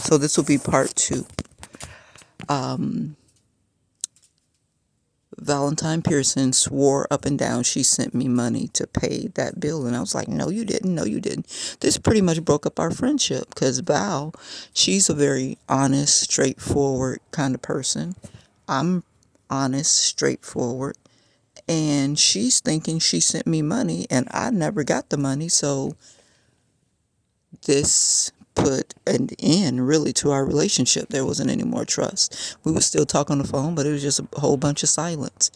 So this will be part 2. Valentine Pearson swore up and down she sent me money to pay that bill. And I was like, no, you didn't. No, you didn't. This pretty much broke up our friendship because Val, she's a very honest, straightforward kind of person. I'm honest, straightforward. And she's thinking she sent me money and I never got the money. So this put an end really to our relationship. There wasn't any more trust. We would still talk on the phone, but it was just a whole bunch of silence.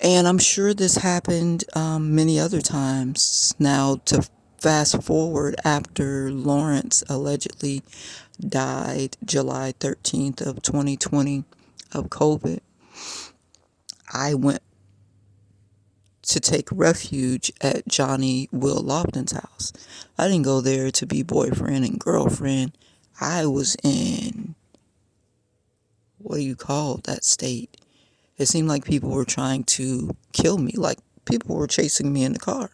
And I'm sure this happened many other times. Now, to fast forward, after Lawrence allegedly died July 13th of 2020 of COVID, I went to take refuge at Johnny Will Lofton's house. I didn't go there to be boyfriend and girlfriend. I was in, what do you call that state? It seemed like people were trying to kill me, like people were chasing me in the car.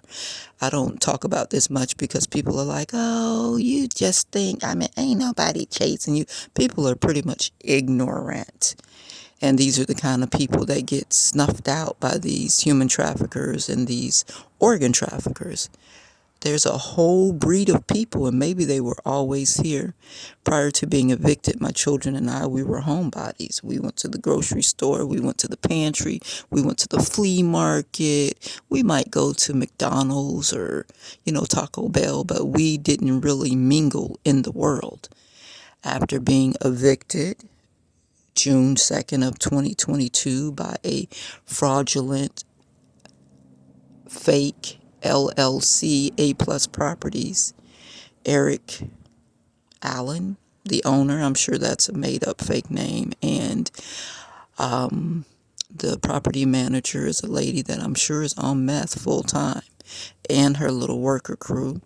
I don't talk about this much because people are like, oh, you just think, ain't nobody chasing you. People are pretty much ignorant. And these are the kind of people that get snuffed out by these human traffickers and these organ traffickers. There's a whole breed of people, and maybe they were always here. Prior to being evicted, my children and I, we were homebodies. We went to the grocery store, we went to the pantry, we went to the flea market. We might go to McDonald's or, Taco Bell, but we didn't really mingle in the world. After being evicted, June 2nd of 2022 by a fraudulent, fake LLC, A-Plus Properties, Eric Allen, the owner. I'm sure that's a made-up fake name. And the property manager is a lady that I'm sure is on meth full-time. And her little worker crew,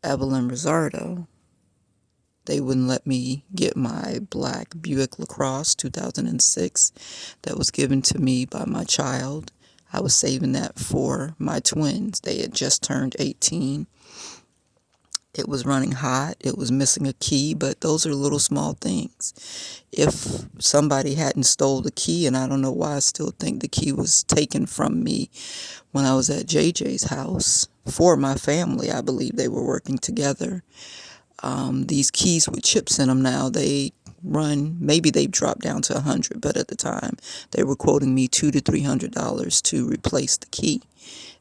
Evelyn Rizzardo. They wouldn't let me get my black Buick LaCrosse 2006 that was given to me by my child. I was saving that for my twins. They had just turned 18. It was running hot. It was missing a key, but those are little small things. If somebody hadn't stole the key, and I don't know why I still think the key was taken from me when I was at JJ's house for my family. I believe they were working together. These keys with chips in them now, they run, maybe they've dropped down to $100, but at the time they were quoting me $200 to $300 to replace the key,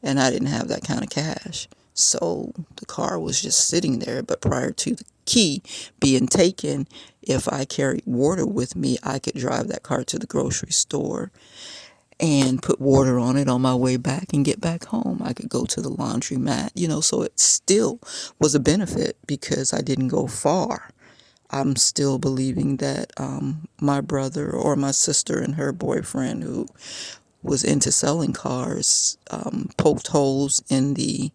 and I didn't have that kind of cash. So the car was just sitting there. But prior to the key being taken, if I carried water with me, I could drive that car to the grocery store and put water on it on my way back and get back home. I could go to the laundromat, so it still was a benefit because I didn't go far. I'm still believing that my brother or my sister and her boyfriend, who was into selling cars, poked holes in the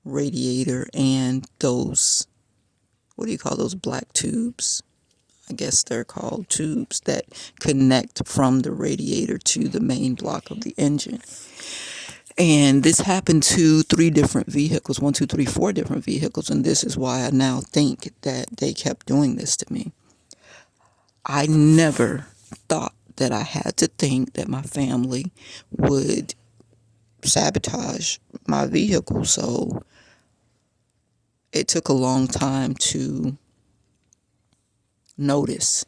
radiator and those, what do you call those black tubes? I guess they're called tubes that connect from the radiator to the main block of the engine. And this happened to 3 different vehicles, 1, 2, 3, 4 different vehicles. And this is why I now think that they kept doing this to me. I never thought that I had to think that my family would sabotage my vehicle. So it took a long time to notice.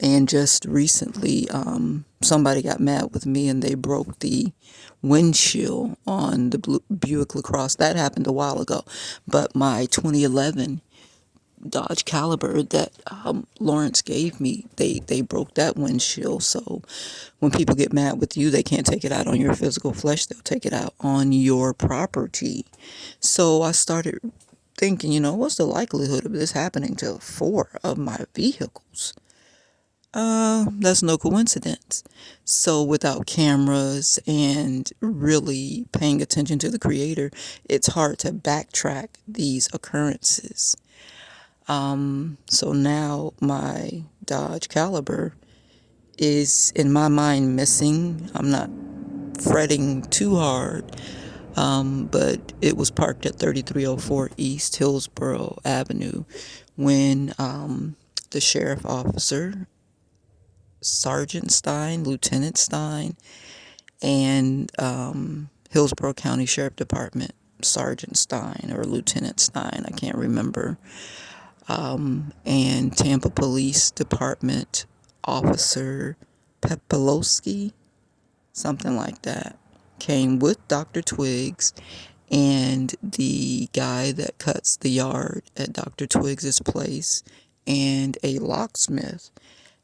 And just recently, somebody got mad with me and they broke the windshield on the Buick LaCrosse. That happened a while ago. But my 2011 Dodge Caliber that Lawrence gave me, they broke that windshield. So when people get mad with you, they can't take it out on your physical flesh. They'll take it out on your property. So I started thinking, what's the likelihood of this happening to 4 of my vehicles? That's no coincidence. So without cameras and really paying attention to the creator, it's hard to backtrack these occurrences. So now my Dodge Caliber is, in my mind, missing. I'm not fretting too hard. but it was parked at 3304 East Hillsborough Avenue when the sheriff officer, Sergeant Stein, Lieutenant Stein, and Hillsborough County Sheriff Department Sergeant Stein or Lieutenant Stein, I can't remember, and Tampa Police Department Officer Pepolowski, something like that, came with Dr. Twiggs and the guy that cuts the yard at Dr. Twiggs's place and a locksmith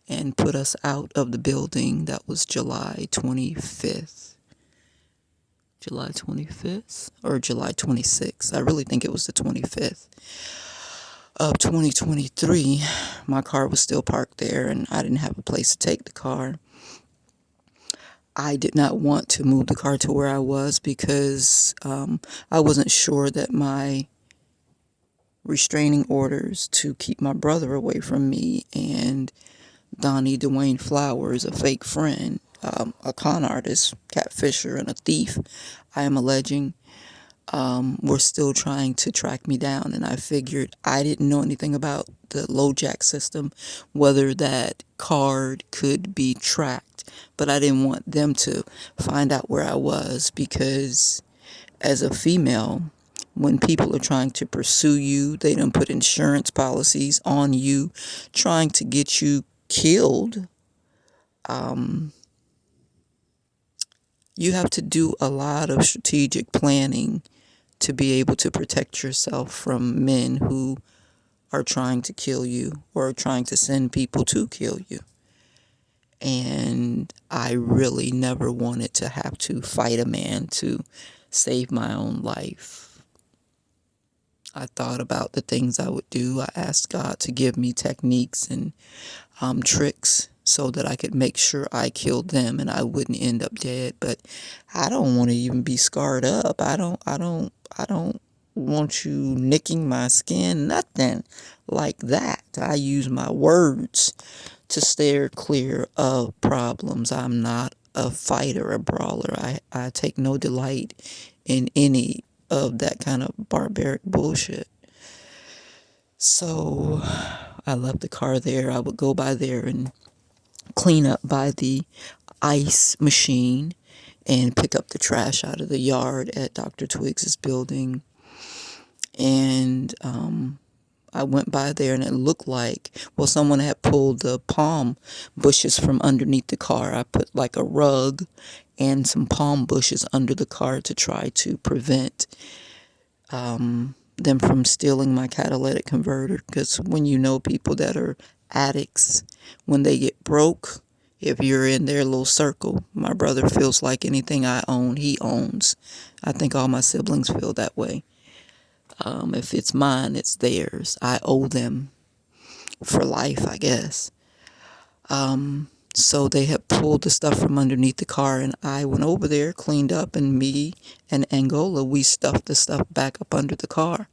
and put us out of the building. That was July 25th. July 25th or July 26th. I really think it was the 25th of 2023. My car was still parked there and I didn't have a place to take the car. I did not want to move the car to where I was because I wasn't sure that my restraining orders to keep my brother away from me and Donnie Dwayne Flowers, a fake friend, a con artist, catfisher, and a thief, I am alleging, were still trying to track me down. And I figured I didn't know anything about the LoJack system, whether that card could be tracked. But I didn't want them to find out where I was because as a female, when people are trying to pursue you, they don't put insurance policies on you, trying to get you killed. You have to do a lot of strategic planning to be able to protect yourself from men who are trying to kill you or trying to send people to kill you. And I really never wanted to have to fight a man to save my own life. I thought about the things I would do. I asked God to give me techniques and tricks so that I could make sure I killed them and I wouldn't end up dead. But I don't want to even be scarred up. I don't want you nicking my skin, nothing like that. I use my words to steer clear of problems. I'm not a fighter, a brawler. I take no delight in any of that kind of barbaric bullshit. So I left the car there. I would go by there and clean up by the ice machine and pick up the trash out of the yard at Dr. Twiggs's building. And I went by there and it looked like, well, someone had pulled the palm bushes from underneath the car. I put like a rug and some palm bushes under the car to try to prevent them from stealing my catalytic converter. Because when you know people that are addicts, when they get broke, if you're in their little circle, my brother feels like anything I own, he owns. I think all my siblings feel that way. If it's mine, it's theirs. I owe them for life, I guess. So they had pulled the stuff from underneath the car, and I went over there, cleaned up, and me and Angola, we stuffed the stuff back up under the car.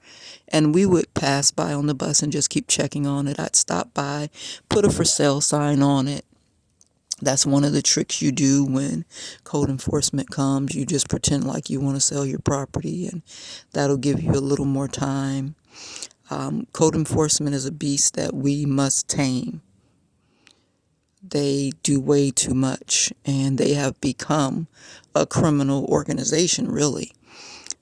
And we would pass by on the bus and just keep checking on it. I'd stop by, put a for sale sign on it. That's one of the tricks you do when code enforcement comes. You just pretend like you want to sell your property, and that'll give you a little more time. Code enforcement is a beast that we must tame. They do way too much, and they have become a criminal organization, really.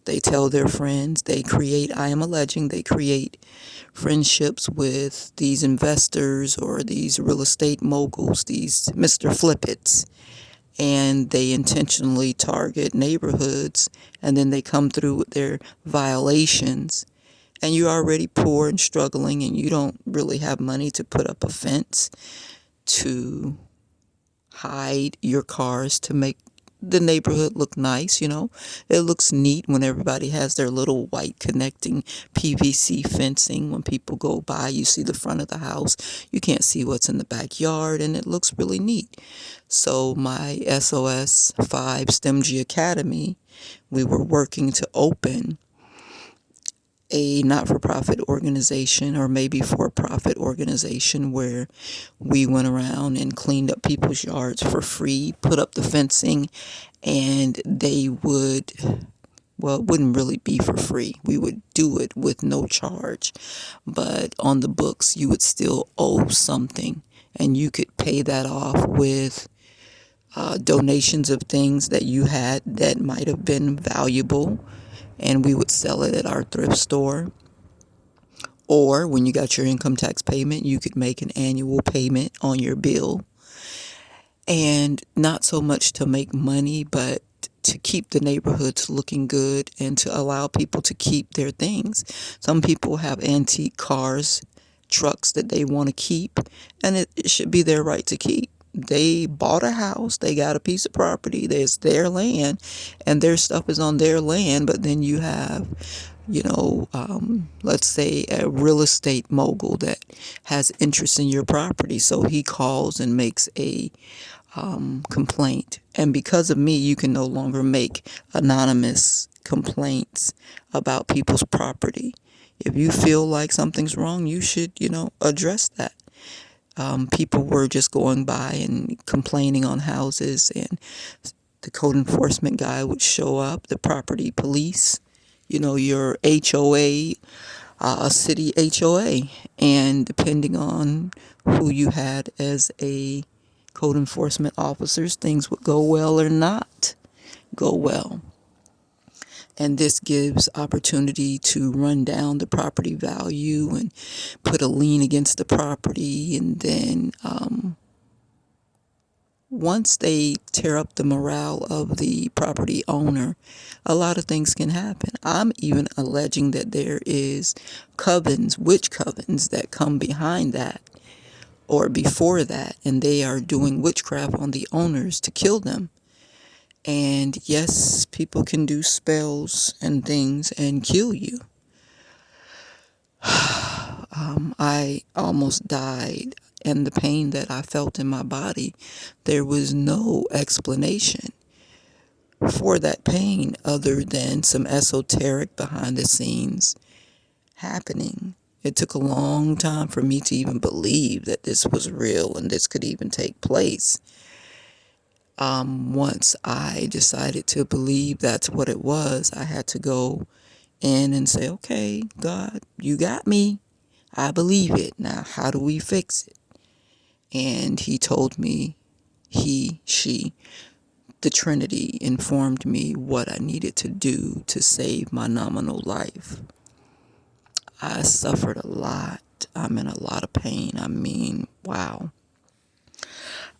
They tell their friends, I am alleging, they create friendships with these investors or these real estate moguls, these Mr. Flippets, and they intentionally target neighborhoods, and then they come through with their violations, and you're already poor and struggling, and you don't really have money to put up a fence to hide your cars to make the neighborhood look nice. It looks neat when everybody has their little white connecting PVC fencing. When people go by, you see the front of the house. You can't see what's in the backyard, and it looks really neat. So my SOS 5 STEMG Academy, we were working to open a not-for-profit organization, or maybe for-profit organization, where we went around and cleaned up people's yards for free, put up the fencing, and they would Well, it wouldn't really be for free. We would do it with no charge. But on the books, you would still owe something. And you could pay that off with donations of things that you had that might have been valuable. And we would sell it at our thrift store. Or when you got your income tax payment, you could make an annual payment on your bill. And not so much to make money, but to keep the neighborhoods looking good and to allow people to keep their things. Some people have antique cars, trucks that they want to keep, and it should be their right to keep. They bought a house, they got a piece of property, there's their land, and their stuff is on their land. But then you have, let's say a real estate mogul that has interest in your property. So he calls and makes a complaint. And because of me, you can no longer make anonymous complaints about people's property. If you feel like something's wrong, you should, address that. People were just going by and complaining on houses, and the code enforcement guy would show up, the property police, your HOA, a city HOA, and depending on who you had as a code enforcement officers, things would go well or not go well. And this gives opportunity to run down the property value and put a lien against the property. And then once they tear up the morale of the property owner, a lot of things can happen. I'm even alleging that there is covens, witch covens, that come behind that or before that, and they are doing witchcraft on the owners to kill them. And yes, people can do spells and things and kill you. I almost died, and the pain that I felt in my body, there was no explanation for that pain other than some esoteric behind the scenes happening. It took a long time for me to even believe that this was real and this could even take place. Once I decided to believe that's what it was, I had to go in and say, okay, God, you got me. I believe it. Now, how do we fix it? And he told me, she, the Trinity informed me what I needed to do to save my nominal life. I suffered a lot. I'm in a lot of pain. I mean, wow.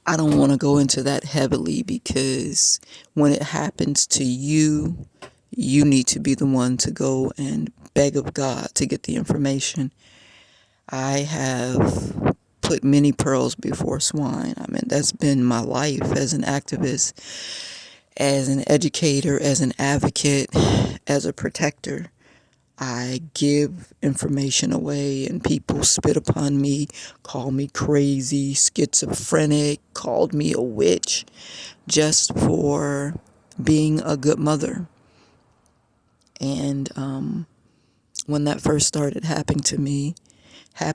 I don't want to go into that heavily because when it happens to you, you need to be the one to go and beg of God to get the information. I have put many pearls before swine. I mean, that's been my life as an activist, as an educator, as an advocate, as a protector. I give information away and people spit upon me, call me crazy, schizophrenic, called me a witch just for being a good mother. And when that first started happening to me, I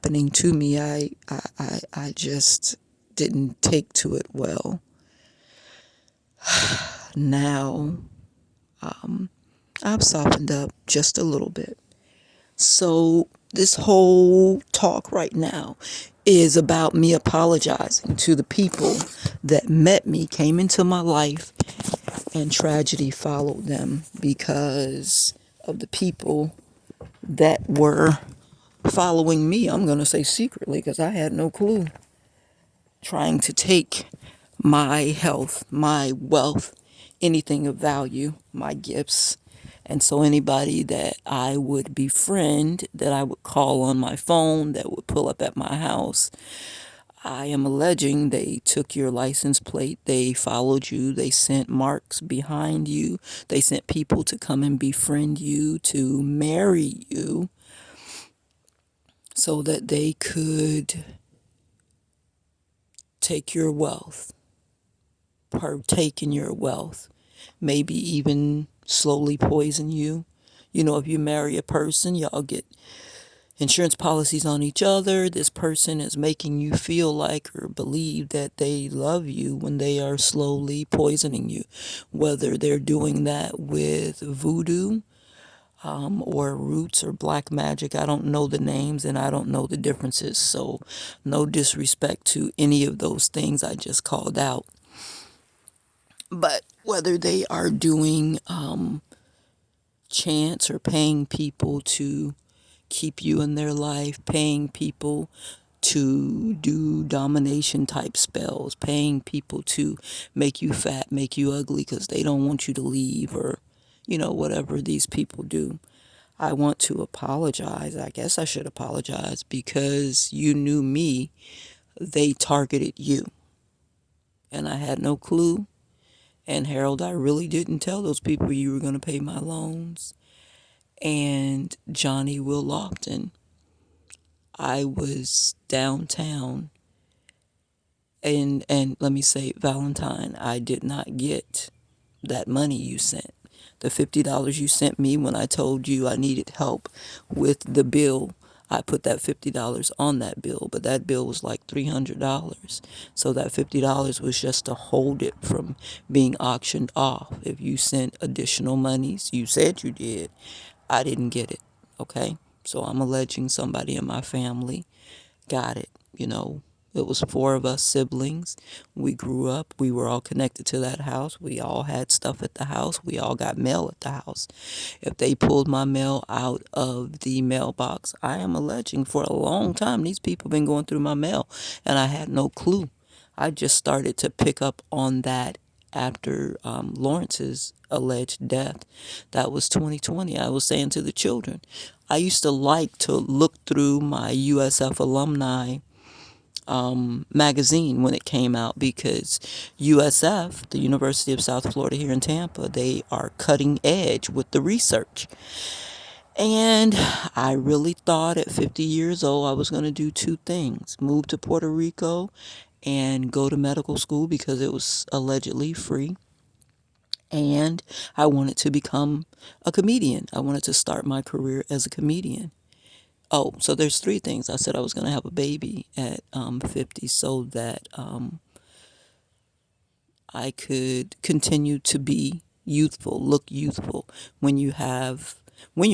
just didn't take to it well. Now, I've softened up just a little bit. So this whole talk right now is about me apologizing to the people that met me, came into my life, and tragedy followed them because of the people that were following me. I'm going to say secretly because I had no clue. Trying to take my health, my wealth, anything of value, my gifts. And so anybody that I would befriend, that I would call on my phone, that would pull up at my house, I am alleging they took your license plate, they followed you, they sent marks behind you, they sent people to come and befriend you, to marry you, so that they could take your wealth, partake in your wealth, maybe even slowly poison you. If you marry a person, y'all get insurance policies on each other. This person is making you feel like or believe that they love you when they are slowly poisoning you, whether they're doing that with voodoo, or roots or black magic. I don't know the names and I don't know the differences. So, no disrespect to any of those things I just called out. But whether they are doing chants or paying people to keep you in their life, paying people to do domination type spells, paying people to make you fat, make you ugly because they don't want you to leave, or, whatever these people do. I want to apologize. I guess I should apologize because you knew me. They targeted you. And I had no clue. And Harold, I really didn't tell those people you were going to pay my loans. And Johnny Will Lofton, I was downtown. And let me say, Valentine, I did not get that money you sent. The $50 you sent me when I told you I needed help with the bill, I put that $50 on that bill, but that bill was like $300. So that $50 was just to hold it from being auctioned off. If you sent additional monies, you said you did, I didn't get it. Okay? So I'm alleging somebody in my family got it. It was four of us siblings. We grew up. We were all connected to that house. We all had stuff at the house. We all got mail at the house. If they pulled my mail out of the mailbox, I am alleging for a long time these people have been going through my mail and I had no clue. I just started to pick up on that after Lawrence's alleged death. That was 2020. I was saying to the children, I used to like to look through my USF alumni magazine when it came out, because USF, the University of South Florida here in Tampa, they are cutting edge with the research. And I really thought at 50 years old I was going to do two things: move to Puerto Rico and go to medical school because it was allegedly free. And I wanted to become a comedian. I wanted to start my career as a comedian. Oh, so there's three things. I said I was going to have a baby at 50 so that I could continue to be youthful, look youthful. When you're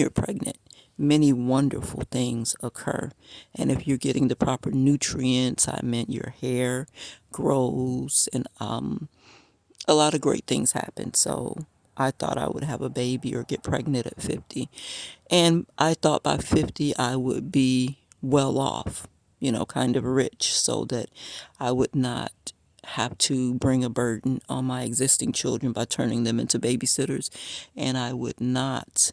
pregnant, many wonderful things occur. And if you're getting the proper nutrients, I meant your hair grows and a lot of great things happen. So I thought I would have a baby or get pregnant at 50. And I thought by 50 I would be well off, kind of rich, so that I would not have to bring a burden on my existing children by turning them into babysitters. And I would not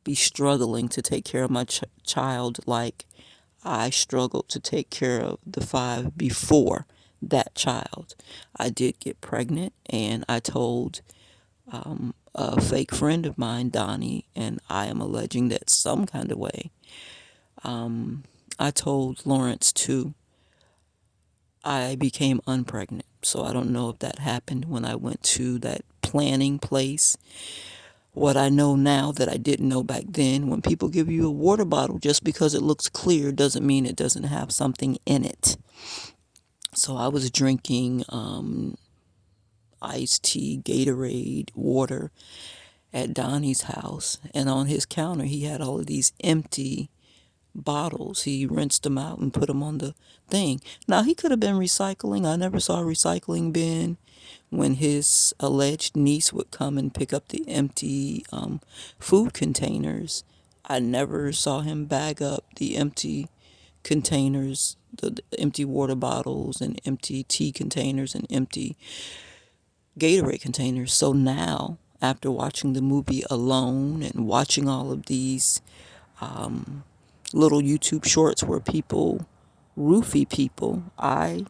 be struggling to take care of my child like I struggled to take care of the five before that child. I did get pregnant, and I told a fake friend of mine, Donnie, and I am alleging that some kind of way, I told Lawrence too. I became unpregnant. So I don't know if that happened when I went to that planning place. What I know now that I didn't know back then: when people give you a water bottle, just because it looks clear doesn't mean it doesn't have something in it. So I was drinking iced tea, Gatorade, water at Donnie's house. And on his counter, he had all of these empty bottles. He rinsed them out and put them on the thing. Now, he could have been recycling. I never saw a recycling bin. When his alleged niece would come and pick up the empty food containers, I never saw him bag up the empty containers, the empty water bottles and empty tea containers and empty Gatorade containers. So now, after watching the movie Alone and watching all of these little YouTube shorts where people roofie people, I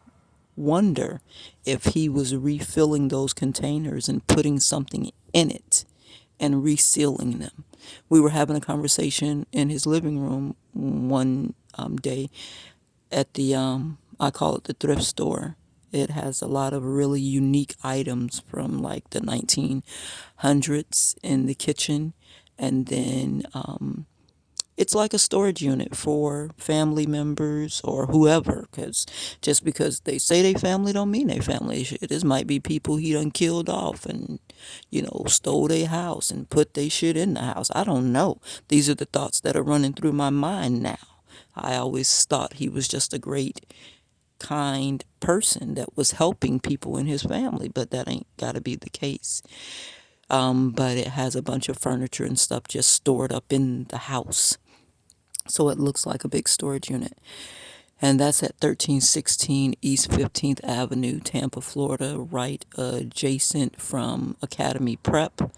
wonder if he was refilling those containers and putting something in it and resealing them. We were having a conversation in his living room one day at the, I call it the thrift store. It has a lot of really unique items from like the 1900s in the kitchen. And then It's like a storage unit for family members or whoever, because just because they say they family don't mean they family. This might be people he done killed off and, stole their house and put their shit in the house. I don't know. These are the thoughts that are running through my mind now. I always thought he was just a great, kind person that was helping people in his family, but that ain't got to be the case. But it has a bunch of furniture and stuff just stored up in the house. So it looks like a big storage unit. And that's at 1316 East 15th Avenue, Tampa, Florida, right adjacent from Academy Prep,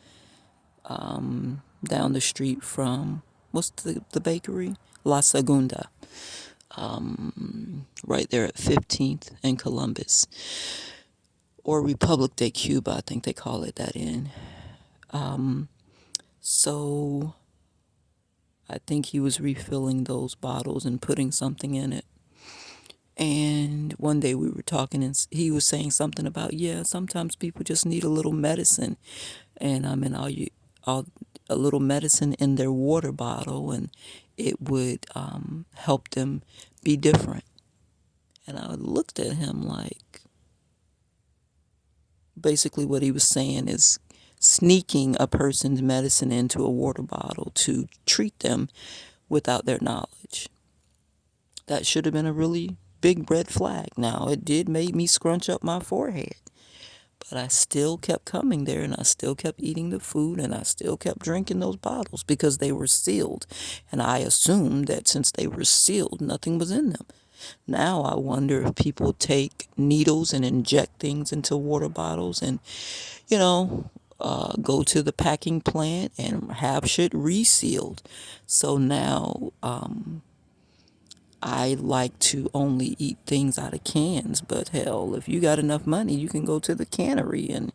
down the street from, what's the bakery? La Segunda, right there at 15th and Columbus. Or Republic de Cuba, I think they call it that in. So I think he was refilling those bottles and putting something in it. And one day we were talking, and he was saying something about, yeah, sometimes people just need a little medicine. And I mean, all a little medicine in their water bottle, and it would help them be different. And I looked at him like, basically what he was saying is sneaking a person's medicine into a water bottle to treat them without their knowledge. That should have been a really big red flag. Now, it did make me scrunch up my forehead, but I still kept coming there, and I still kept eating the food, and I still kept drinking those bottles because they were sealed. And I assumed that since they were sealed, nothing was in them. Now I wonder if people take needles and inject things into water bottles and, you know, go to the packing plant and have shit resealed. So now I like to only eat things out of cans, but hell, if you got enough money, you can go to the cannery and,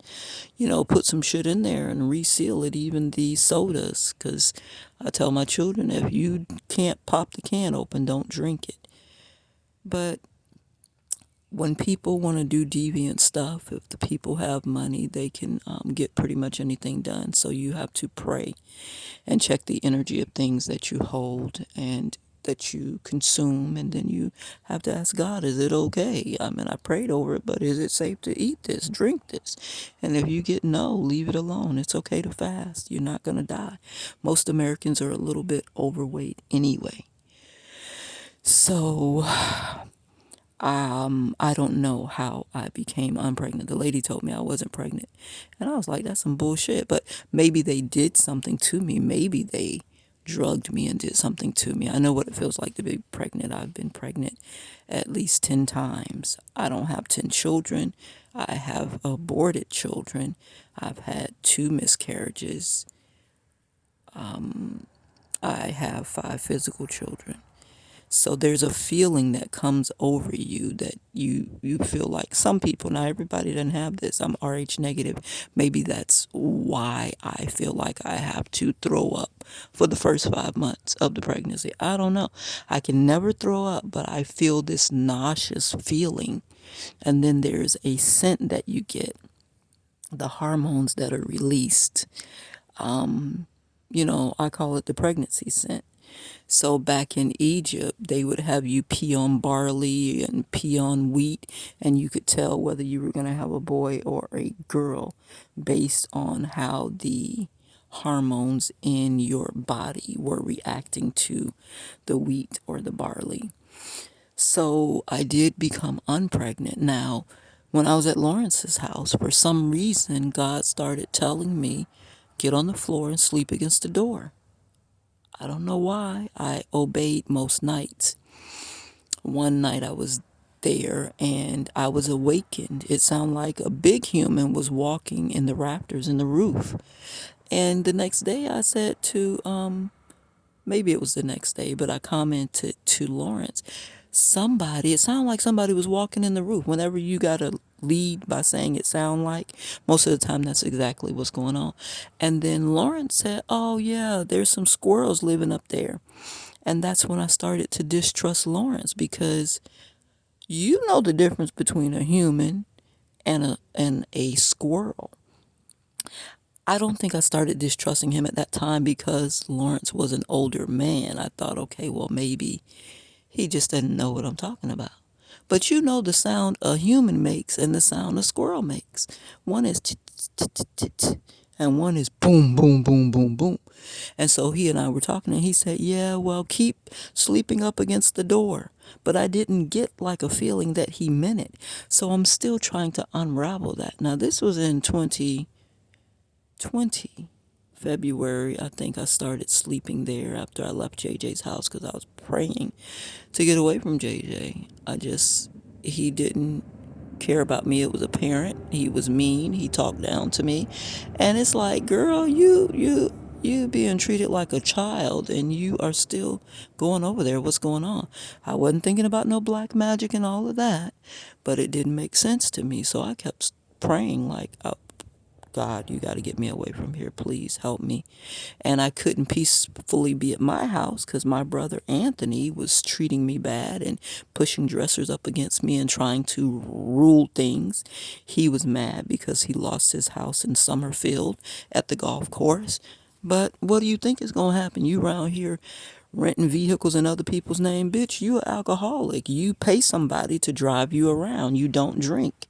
put some shit in there and reseal it, even the sodas. Because I tell my children, if you can't pop the can open, don't drink it. But when people want to do deviant stuff, if the people have money, they can get pretty much anything done. So you have to pray and check the energy of things that you hold and that you consume, and then you have to ask God, is it okay? I mean, I prayed over it, but is it safe to eat this, drink this? And if you get no, leave it alone. It's okay to fast. You're not going to die. Most Americans are a little bit overweight anyway. So I don't know how I became unpregnant. The lady told me I wasn't pregnant. And I was like, that's some bullshit. But maybe they did something to me. Maybe they drugged me and did something to me. I know what it feels like to be pregnant. I've been pregnant at least 10 times. I don't have 10 children. I have aborted children. I've had 2 miscarriages. I have 5 physical children. So there's a feeling that comes over you that you feel like, some people, not everybody doesn't have this. I'm Rh negative. Maybe that's why I feel like I have to throw up for the first 5 months of the pregnancy. I don't know. I can never throw up, but I feel this nauseous feeling. And then there's a scent that you get, the hormones that are released. I call it the pregnancy scent. So back in Egypt, they would have you pee on barley and pee on wheat, and you could tell whether you were going to have a boy or a girl based on how the hormones in your body were reacting to the wheat or the barley. So I did become unpregnant. Now, when I was at Lawrence's house, for some reason, God started telling me, get on the floor and sleep against the door. I don't know why. I obeyed most nights. One night I was there and I was awakened. It sounded like a big human was walking in the rafters in the roof. And the next day I said to, maybe it was the next day, but I commented to Lawrence, it sounded like somebody was walking in the roof. Whenever you got to lead by saying it sound like, most of the time that's exactly what's going on. And then Lawrence said, oh yeah, there's some squirrels living up there. And that's when I started to distrust Lawrence, because you know the difference between a human and a squirrel. I don't think I started distrusting him at that time because Lawrence was an older man. I thought, okay, well, maybe he just doesn't know what I'm talking about. But you know the sound a human makes and the sound a squirrel makes. One is t-t-t-t-t, and one is boom, boom, boom, boom, boom. And so he and I were talking, and he said, yeah, well, keep sleeping up against the door. But I didn't get like a feeling that he meant it. So I'm still trying to unravel that. Now, this was in 2020. February, I think I started sleeping there after I left JJ's house because I was praying to get away from JJ. He didn't care about me. It was apparent. He was mean. He talked down to me. And it's like, girl, you being treated like a child and you are still going over there. What's going on? I wasn't thinking about no black magic and all of that, but it didn't make sense to me. So I kept praying like, oh, God, you got to get me away from here. Please help me. And I couldn't peacefully be at my house because my brother Anthony was treating me bad and pushing dressers up against me and trying to rule things. He was mad because he lost his house in Summerfield at the golf course. But what do you think is going to happen? You around here renting vehicles in other people's name? Bitch, you an alcoholic. You pay somebody to drive you around. You don't drink.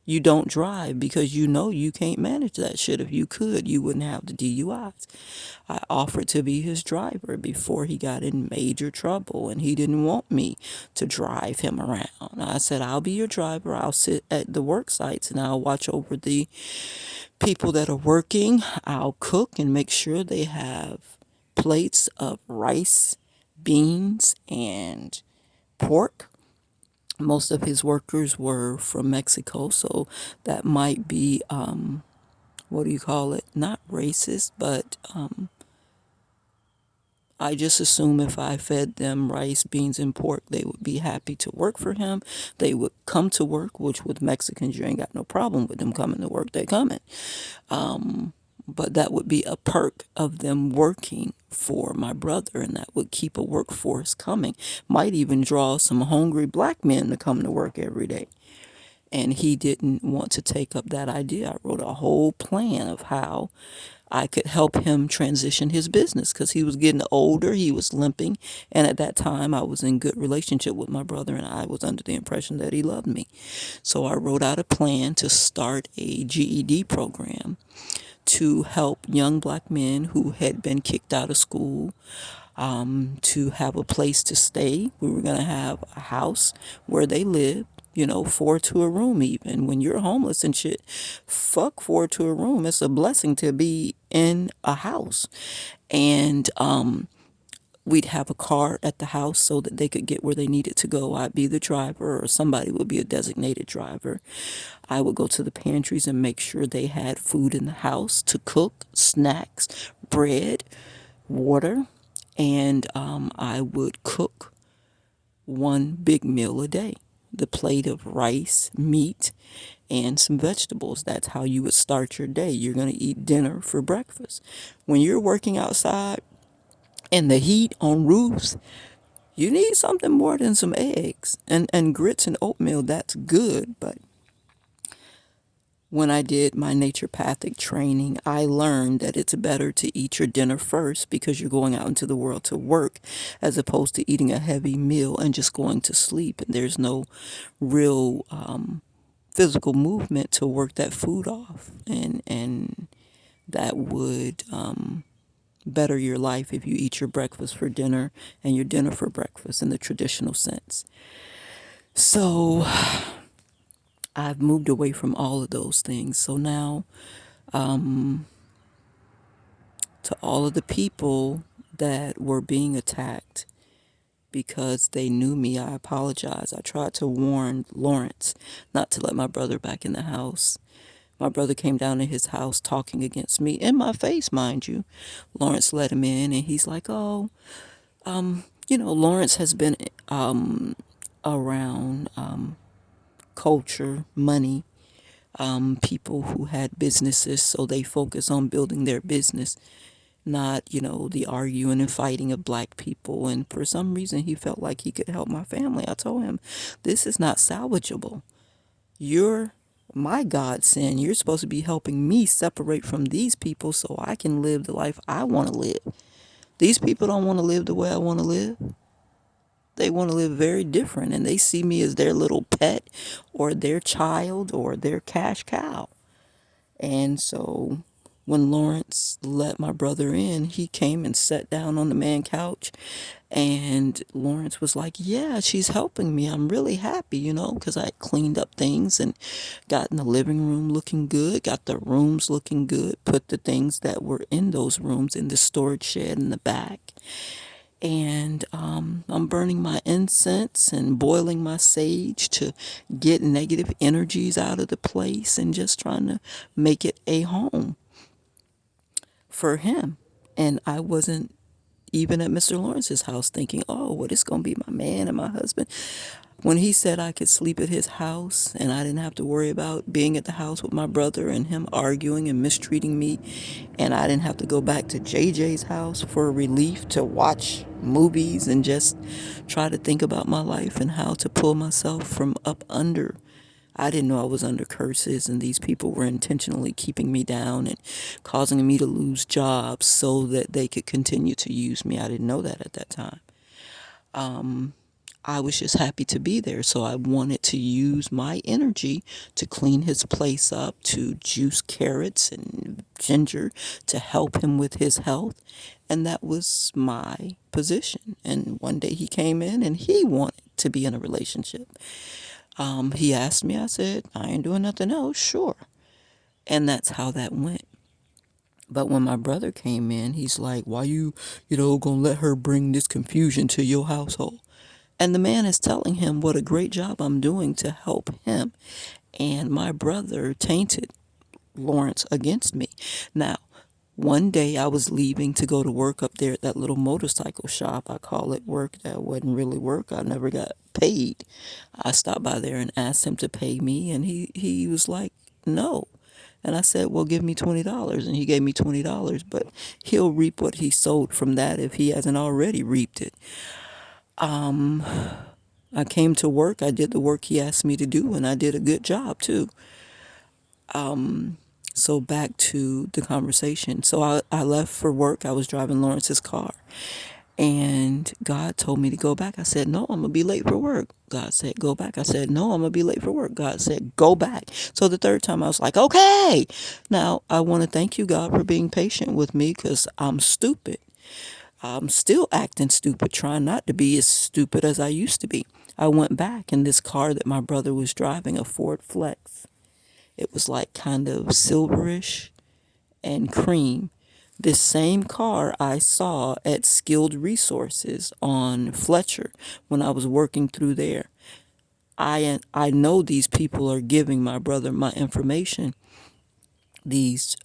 You don't drive because you know you can't manage that shit. If you could, you wouldn't have the DUIs. I offered to be his driver before he got in major trouble, and he didn't want me to drive him around. I said, I'll be your driver. I'll sit at the work sites and I'll watch over the people that are working. I'll cook and make sure they have plates of rice, beans, and pork. Most of his workers were from Mexico, so that might be, what do you call it? Not racist, but I just assume if I fed them rice, beans, and pork, they would be happy to work for him. They would come to work, which with Mexicans, you ain't got no problem with them coming to work. They coming. But that would be a perk of them working for my brother, and that would keep a workforce coming. Might even draw some hungry black men to come to work every day. And he didn't want to take up that idea. I wrote a whole plan of how I could help him transition his business because he was getting older, he was limping, and at that time I was in good relationship with my brother and I was under the impression that he loved me. So I wrote out a plan to start a GED program to help young black men who had been kicked out of school to have a place to stay. We were going to have a house where they live, you know, 4 to a room even. When you're homeless and shit, fuck 4 to a room. It's a blessing to be in a house. And we'd have a car at the house so that they could get where they needed to go. I'd be the driver or somebody would be a designated driver. I would go to the pantries and make sure they had food in the house to cook, snacks, bread, water, and I would cook one big meal a day. The plate of rice, meat, and some vegetables. That's how you would start your day. You're going to eat dinner for breakfast. When you're working outside in the heat on roofs, you need something more than some eggs and grits and oatmeal. That's good, but when I did my naturopathic training, I learned that it's better to eat your dinner first because you're going out into the world to work as opposed to eating a heavy meal and just going to sleep. And there's no real physical movement to work that food off. And that would better your life if you eat your breakfast for dinner and your dinner for breakfast in the traditional sense. So I've moved away from all of those things. So now, to all of the people that were being attacked because they knew me, I apologize. I tried to warn Lawrence not to let my brother back in the house. My brother came down to his house talking against me, in my face, mind you. Lawrence let him in, and he's like, oh, Lawrence has been around culture, money, people who had businesses, so they focus on building their business, not, the arguing and fighting of black people. And for some reason, he felt like he could help my family. I told him, this is not salvageable. You're My God saying, you're supposed to be helping me separate from these people so I can live the life I want to live. These people don't want to live the way I want to live. They want to live very different, and they see me as their little pet or their child or their cash cow. And so when Lawrence let my brother in, he came and sat down on the man couch. And Lawrence was like, yeah, she's helping me. I'm really happy, because I cleaned up things and got in the living room looking good, got the rooms looking good, put the things that were in those rooms in the storage shed in the back. And I'm burning my incense and boiling my sage to get negative energies out of the place and just trying to make it a home for him. And I wasn't even at Mr. Lawrence's house thinking, oh, well, this going to be my man and my husband. When he said I could sleep at his house and I didn't have to worry about being at the house with my brother and him arguing and mistreating me, and I didn't have to go back to JJ's house for relief to watch movies and just try to think about my life and how to pull myself from up under. I didn't know I was under curses, and these people were intentionally keeping me down and causing me to lose jobs so that they could continue to use me. I didn't know that at that time. I was just happy to be there, so I wanted to use my energy to clean his place up, to juice carrots and ginger to help him with his health, and that was my position. And one day he came in and he wanted to be in a relationship. He asked me, I said, I ain't doing nothing else, sure. And that's how that went. But when my brother came in, he's like, why gonna let her bring this confusion to your household? And the man is telling him what a great job I'm doing to help him. And my brother tainted Lawrence against me. Now, one day I was leaving to go to work up there at that little motorcycle shop. I call it work. That wasn't really work. I never got paid. I stopped by there and asked him to pay me, and he was like, no. And I said, well, give me $20. And he gave me $20, but he'll reap what he sowed from that if he hasn't already reaped it. I came to work. I did the work he asked me to do, and I did a good job too. So back to the conversation. So I left for work. I was driving Lawrence's car. And God told me to go back. I said, no, I'm going to be late for work. God said, go back. I said, no, I'm going to be late for work. God said, go back. So the third time I was like, okay. Now, I want to thank you, God, for being patient with me because I'm stupid. I'm still acting stupid, trying not to be as stupid as I used to be. I went back in this car that my brother was driving, a Ford Flex. It was like kind of silverish and cream. This same car I saw at Skilled Resources on Fletcher when I was working through there. I know these people are giving my brother my information, these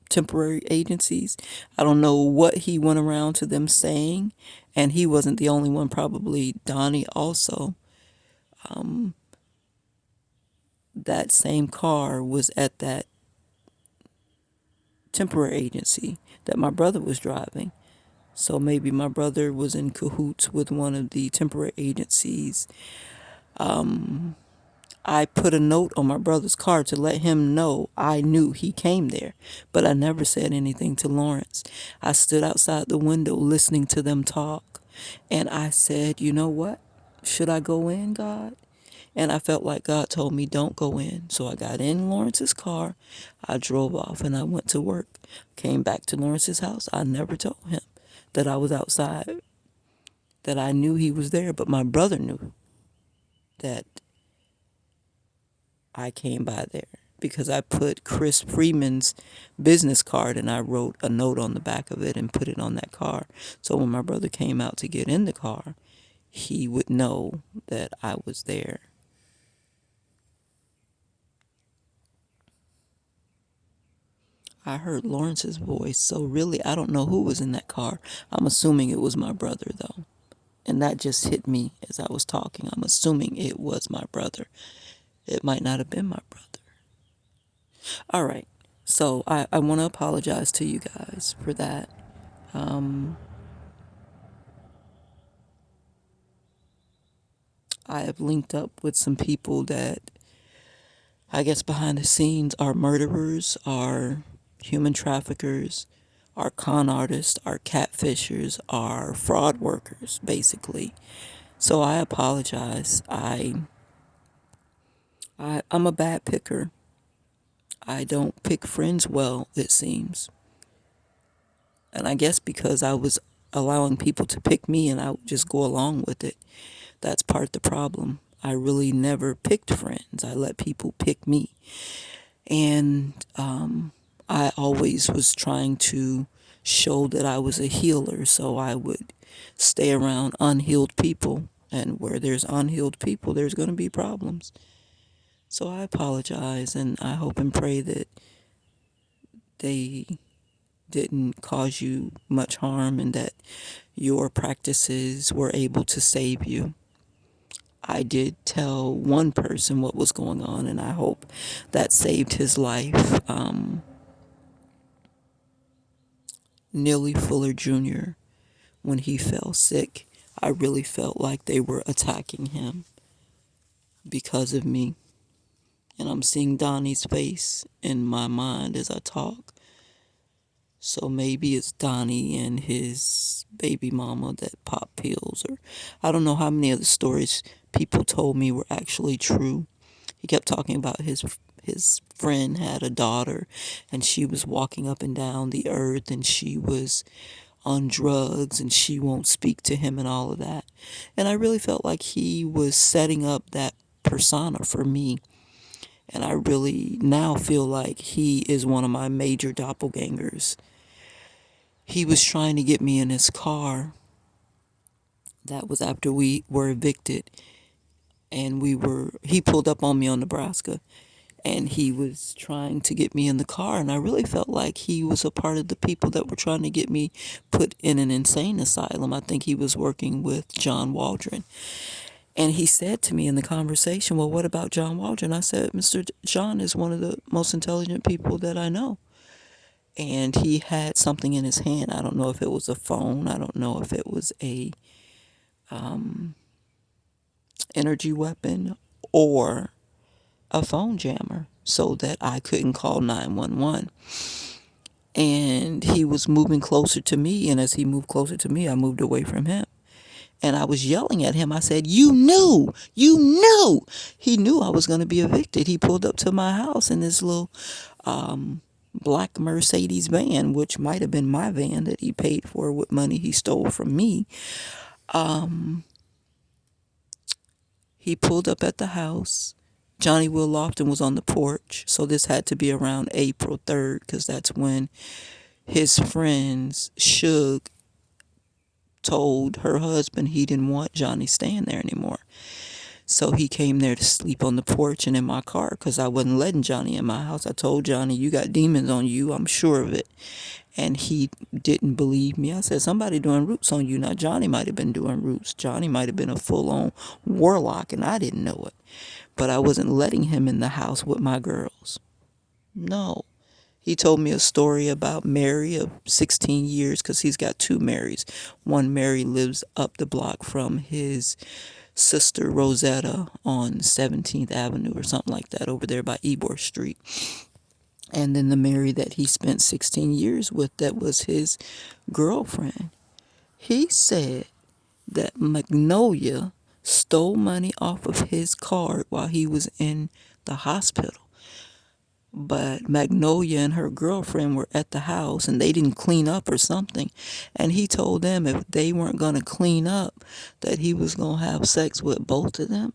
temporary agencies. I don't know what he went around to them saying, and he wasn't the only one, probably Donnie also. That same car was at that temporary agency that my brother was driving. So maybe my brother was in cahoots with one of the temporary agencies. I put a note on my brother's car to let him know I knew he came there, but I never said anything to Lawrence. I stood outside the window listening to them talk, and I said, you know what? Should I go in, God? And I felt like God told me, don't go in. So I got in Lawrence's car. I drove off and I went to work. Came back to Lawrence's house. I never told him that I was outside, that I knew he was there, but my brother knew that I came by there because I put Chris Freeman's business card and I wrote a note on the back of it and put it on that car. So when my brother came out to get in the car, he would know that I was there. I heard Lawrence's voice, so really I don't know who was in that car. I'm assuming it was my brother though. And that just hit me as I was talking. I'm assuming it was my brother. It might not have been my brother. All right. So I want to apologize to you guys for that. I have linked up with some people that I guess behind the scenes are murderers, are human traffickers, are con artists, are catfishers, are fraud workers, basically. So I apologize. I'm a bad picker. I don't pick friends well, it seems. And I guess because I was allowing people to pick me and I would just go along with it. That's part of the problem. I really never picked friends. I let people pick me. And I always was trying to show that I was a healer. So I would stay around unhealed people. And where there's unhealed people, there's going to be problems. So I apologize and I hope and pray that they didn't cause you much harm and that your practices were able to save you. I did tell one person what was going on, and I hope that saved his life. Neely Fuller Jr., when he fell sick, I really felt like they were attacking him because of me. And I'm seeing Donnie's face in my mind as I talk. So maybe it's Donnie and his baby mama that pop pills, or I don't know how many of the stories people told me were actually true. He kept talking about his friend had a daughter and she was walking up and down the earth and she was on drugs and she won't speak to him and all of that. And I really felt like he was setting up that persona for me. And I really now feel like he is one of my major doppelgangers. He was trying to get me in his car. That was after we were evicted. And he pulled up on me on Nebraska. And he was trying to get me in the car. And I really felt like he was a part of the people that were trying to get me put in an insane asylum. I think he was working with John Waldron. And he said to me in the conversation, well, what about John Waldron? I said, Mr. John is one of the most intelligent people that I know. And he had something in his hand. I don't know if it was a phone. I don't know if it was a energy weapon or a phone jammer so that I couldn't call 911. And he was moving closer to me. And as he moved closer to me, I moved away from him. And I was yelling at him. I said, you knew. He knew I was going to be evicted. He pulled up to my house in this little black Mercedes van, which might have been my van that he paid for with money he stole from me. He pulled up at the house. Johnny Will Lofton was on the porch. So this had to be around April 3rd because that's when his friends, Suge, told her husband he didn't want Johnny staying there anymore. So he came there to sleep on the porch and in my car because I wasn't letting Johnny in my house. I told Johnny, you got demons on you. I'm sure of it. And he didn't believe me. I said, somebody doing roots on you. Now, Johnny might have been doing roots. Johnny might have been a full-on warlock, and I didn't know it. But I wasn't letting him in the house with my girls. No. He told me a story about Mary of 16 years because he's got two Marys. One Mary lives up the block from his sister Rosetta on 17th Avenue or something like that over there by Ybor Street. And then the Mary that he spent 16 years with that was his girlfriend. He said that Magnolia stole money off of his card while he was in the hospital. But Magnolia and her girlfriend were at the house and they didn't clean up or something. And he told them if they weren't going to clean up, that he was going to have sex with both of them.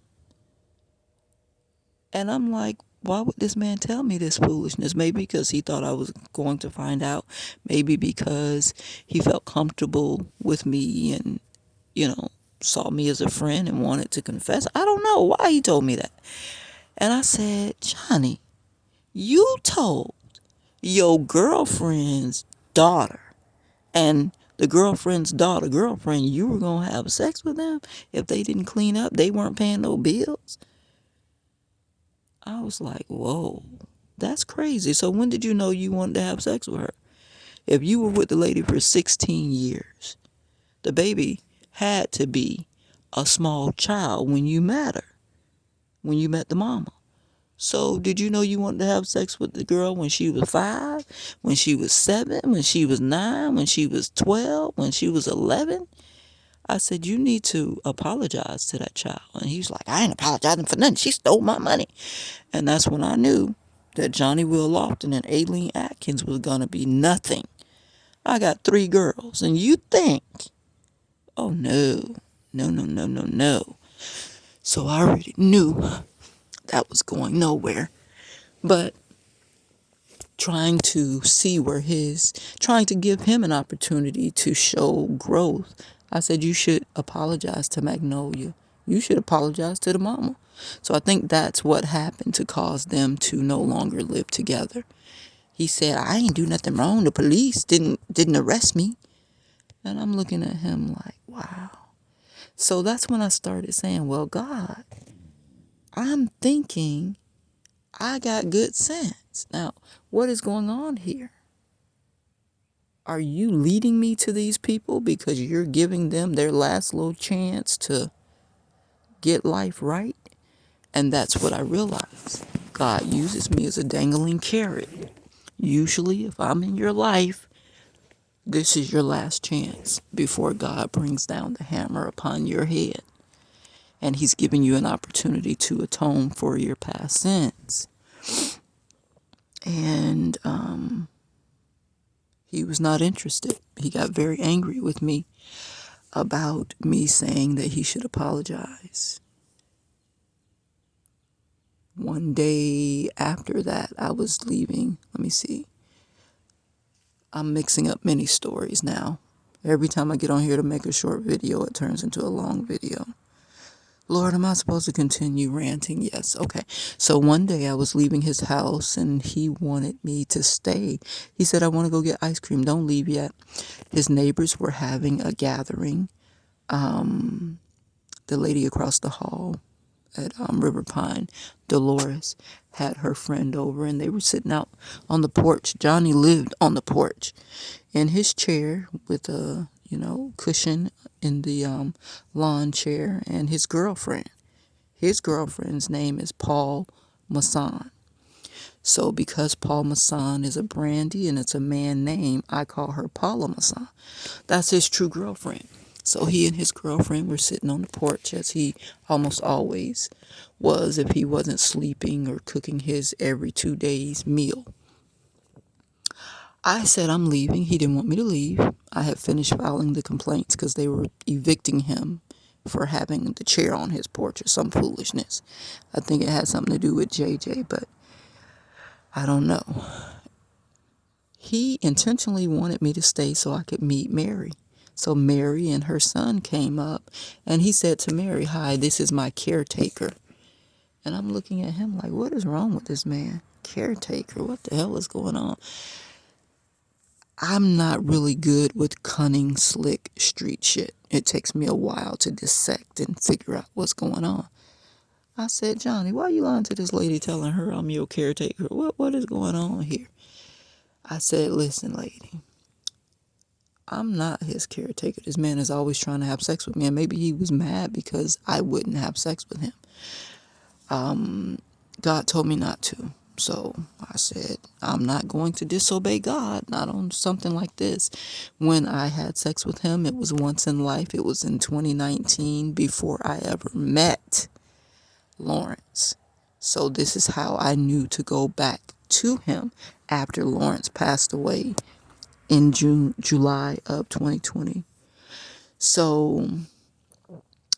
And I'm like, why would this man tell me this foolishness? Maybe because he thought I was going to find out. Maybe because he felt comfortable with me and, saw me as a friend and wanted to confess. I don't know why he told me that. And I said, Johnny, you told your girlfriend's daughter and the girlfriend's girlfriend, you were going to have sex with them if they didn't clean up. They weren't paying no bills. I was like, whoa, that's crazy. So when did you know you wanted to have sex with her? If you were with the lady for 16 years, the baby had to be a small child when you met her, when you met the mama. So did you know you wanted to have sex with the girl when she was 5, when she was 7, when she was 9, when she was 12, when she was 11? I said, you need to apologize to that child. And he was like, I ain't apologizing for nothing. She stole my money. And that's when I knew that Johnny Will Lofton and Aileen Atkins was going to be nothing. I got 3 girls. And you think, oh no, no, no, no, no, no. So I already knew that was going nowhere. But trying to see trying to give him an opportunity to show growth. I said, you should apologize to Magnolia. You should apologize to the mama. So I think that's what happened to cause them to no longer live together. He said, I ain't do nothing wrong. The police didn't arrest me. And I'm looking at him like, wow. So that's when I started saying, well, God, I'm thinking I got good sense. Now, what is going on here? Are you leading me to these people because you're giving them their last little chance to get life right? And that's what I realized. God uses me as a dangling carrot. Usually, if I'm in your life, this is your last chance before God brings down the hammer upon your head. And he's giving you an opportunity to atone for your past sins. And he was not interested. He got very angry with me about me saying that he should apologize. One day after that, I was leaving. Let me see. I'm mixing up many stories now. Every time I get on here to make a short video, it turns into a long video. Lord, am I supposed to continue ranting? Yes. Okay. So one day I was leaving his house and he wanted me to stay. He said, I want to go get ice cream. Don't leave yet. His neighbors were having a gathering. The lady across the hall at River Pine, Dolores, had her friend over and they were sitting out on the porch. Johnny lived on the porch in his chair with a, cushion in the lawn chair, and his girlfriend. His girlfriend's name is Paul Masson. So because Paul Masson is a brandy and it's a man name, I call her Paula Masson. That's his true girlfriend. So he and his girlfriend were sitting on the porch, as he almost always was if he wasn't sleeping or cooking his every 2 days meal. I said I'm leaving. He didn't want me to leave. I had finished filing the complaints because they were evicting him for having the chair on his porch or some foolishness. I think it had something to do with JJ, but I don't know. He intentionally wanted me to stay so I could meet Mary. So Mary and her son came up, and he said to Mary, hi, this is my caretaker. And I'm looking at him like, what is wrong with this man? Caretaker, what the hell is going on? I'm not really good with cunning, slick street shit. It takes me a while to dissect and figure out what's going on. I said, Johnny, why are you lying to this lady telling her I'm your caretaker? What is going on here? I said, listen, lady, I'm not his caretaker. This man is always trying to have sex with me, and maybe he was mad because I wouldn't have sex with him. God told me not to. So I said, I'm not going to disobey God, not on something like this. When I had sex with him, it was once in life. It was in 2019 before I ever met Lawrence. So this is how I knew to go back to him after Lawrence passed away in July of 2020. So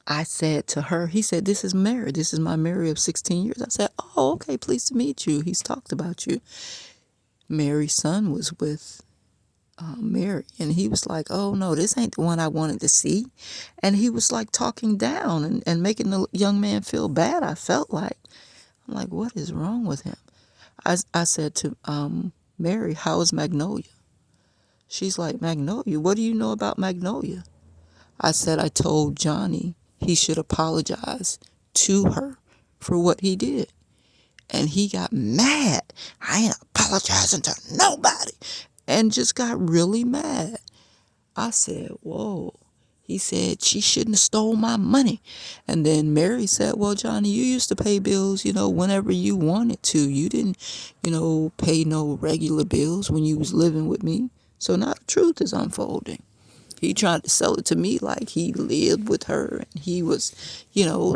I said to her, he said, this is Mary. This is my Mary of 16 years. I said, oh, okay, pleased to meet you. He's talked about you. Mary's son was with Mary, and he was like, oh, no, this ain't the one I wanted to see. And he was like talking down and making the young man feel bad, I felt like. I'm like, what is wrong with him? I said to Mary, how is Magnolia? She's like, Magnolia? What do you know about Magnolia? I said, I told Johnny he should apologize to her for what he did. And he got mad. I ain't apologizing to nobody. And just got really mad. I said, whoa. He said she shouldn't have stole my money. And then Mary said, well, Johnny, you used to pay bills, whenever you wanted to. You didn't, pay no regular bills when you was living with me. So now the truth is unfolding. He tried to sell it to me like he lived with her and he was,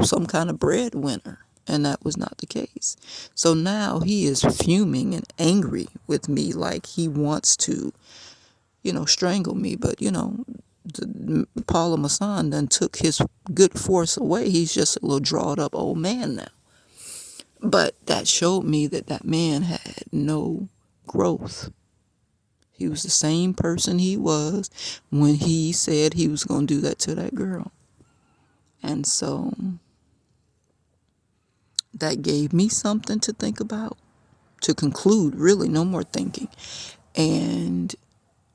some kind of breadwinner. And that was not the case. So now he is fuming and angry with me like he wants to, strangle me. But, Paula Masson then took his good force away. He's just a little drawed up old man now. But that showed me that that man had no growth. He was the same person he was when he said he was going to do that to that girl. And so that gave me something to think about, to conclude, really, no more thinking. And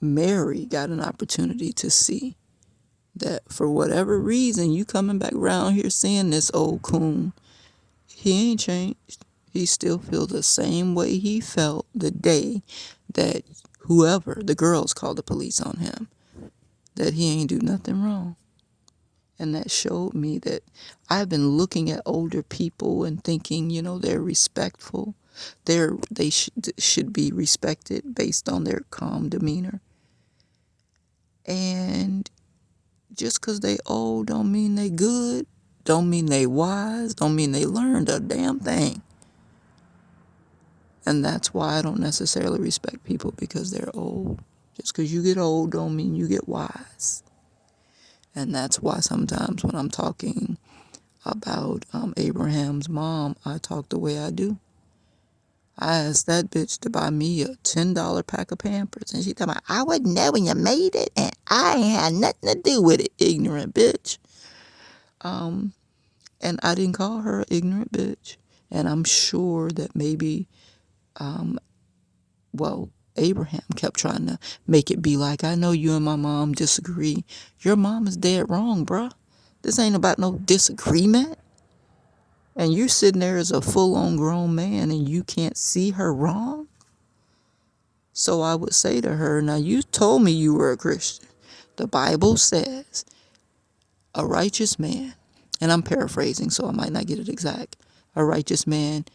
Mary got an opportunity to see that for whatever reason, you coming back around here seeing this old coon, he ain't changed. He still feels the same way he felt the day that whoever, the girls, called the police on him, that he ain't do nothing wrong. And that showed me that I've been looking at older people and thinking, they're respectful. They should be respected based on their calm demeanor. And just because they old don't mean they good, don't mean they wise, don't mean they learned a damn thing. And that's why I don't necessarily respect people because they're old. Just because you get old don't mean you get wise. And that's why sometimes when I'm talking about Abraham's mom, I talk the way I do. I asked that bitch to buy me a $10 pack of Pampers. And she told me, I wasn't there when you made it, and I ain't had nothing to do with it, ignorant bitch. And I didn't call her an ignorant bitch. And I'm sure that maybe, Abraham kept trying to make it be like, I know you and my mom disagree. Your mom is dead wrong, bruh. This ain't about no disagreement. And you're sitting there as a full-on grown man and you can't see her wrong? So I would say to her, now you told me you were a Christian. The Bible says a righteous man, and I'm paraphrasing so I might not get it exact, a righteous man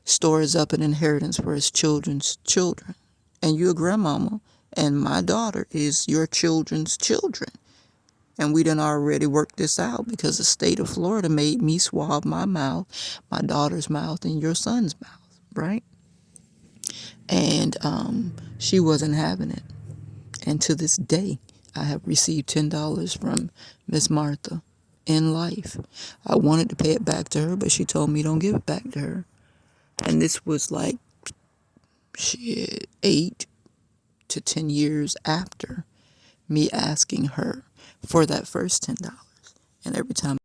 stores up an inheritance for his children's children. And you're a grandmama, and my daughter is your children's children. And we done already worked this out because the state of Florida made me swab my mouth, my daughter's mouth, and your son's mouth, right? And she wasn't having it. And to this day, I have received $10 from Miss Martha in life. I wanted to pay it back to her, but she told me don't give it back to her. And this was like, 8 to 10 years after me asking her for that first $10. And every time